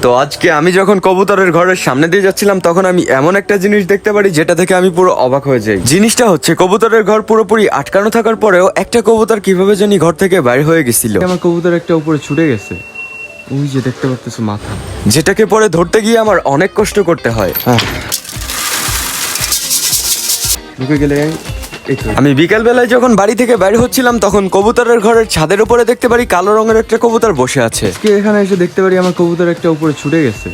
তো আজকে আমি যখন কবুতরের ঘরের সামনে দিয়ে যাচ্ছিলাম তখন আমি এমন একটা জিনিস দেখতে পারি যেটা থেকে আমি পুরো অবাক হয়ে যাই। জিনিসটা হচ্ছে কবুতরের ঘর পুরোপুরি আটকানো থাকার পরেও একটা কবুতর কিভাবে জানি ঘর থেকে বাইরে হয়ে গেছিল। আমার কবুতর একটা উপরে ছুটে গেছে, ওই যে দেখতে পারতেছো মাথা, যেটাকে পরে ধরতে গিয়ে আমার অনেক কষ্ট করতে হয়। ঢুকে গেলে আমি বিকেল বেলায় যখন বাড়ি থেকে বাইরে হচ্ছিলাম তখন কবুতরের ঘরের ছাদের উপরে দেখতে পারি কালো রঙের একটা কবুতর বসে আছে। এখানে এসে দেখতে পারি আমার কবুতর একটা উপরে ছুটে গেছে।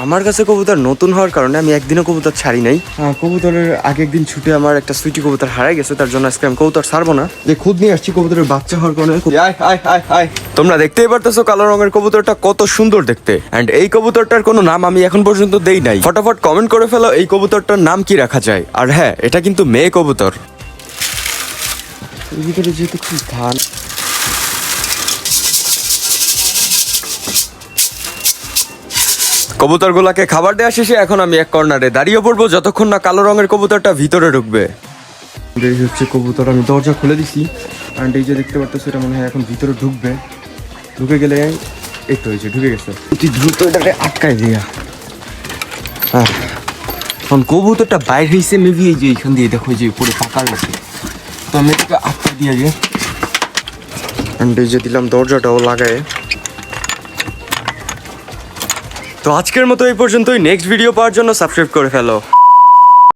আমার কাছে কবুতর নতুন হওয়ার কারণে আমি একদিনও কবুতর ছাড়ি নাই। কবুতরের আগে একদিন ছুটে আমার একটা সুইটি কবুতর হারাই গেছে, তার জন্য আজকে আমি কবুতর ছাড়বো না, যে খুদ নিয়ে আসছি কবুতরের বাচ্চা হওয়ার কারণে। তোমরা দেখতেই পারতেছো কালো রঙের কবুতরটা কত সুন্দর দেখতে। এন্ড এই কবুতরটার কোনো নাম আমি এখন পর্যন্ত দেই নাই। ফটাফট কমেন্ট করে ফেলো এই কবুতরটার নাম কি রাখা যায়। আর হ্যাঁ, এটা কিন্তু মেয়ে কবুতর। ভিতরে যেহেতু খুব ধান, কবুতরগুলাকে খাবার দেওয়া শেষে এখন আমি এক কর্নারে দাঁড়িয়ে পড়বো যতক্ষণ না কালো রঙের কবুতরটা ভিতরে ঢুকবে। এই হচ্ছে কবুতর, আমি দরজা খুলে দিছি। অ্যান্ড এই যে দেখতে পারতেছো এটা মনে হয় এখন ভিতরে ঢুকবে। ঢুকে গেলে এই তো হয়েছে, ঢুকে গেছে। অতি দ্রুত এটাকে আটকায় দিয়া। এখন কবুতরটা বাইরে হয়েছে মেবি এই যে এইখান দিয়ে দেখো যে পুরো ফাঁকা গেছে, তো আমি এটাকে আটকে দিয়ে যে এই যে দিলাম দরজাটাও লাগায়। তো আজকের মতো এই পর্যন্তই। নেক্সট ভিডিও পাওয়ার জন্য সাবস্ক্রাইব করে ফেলো।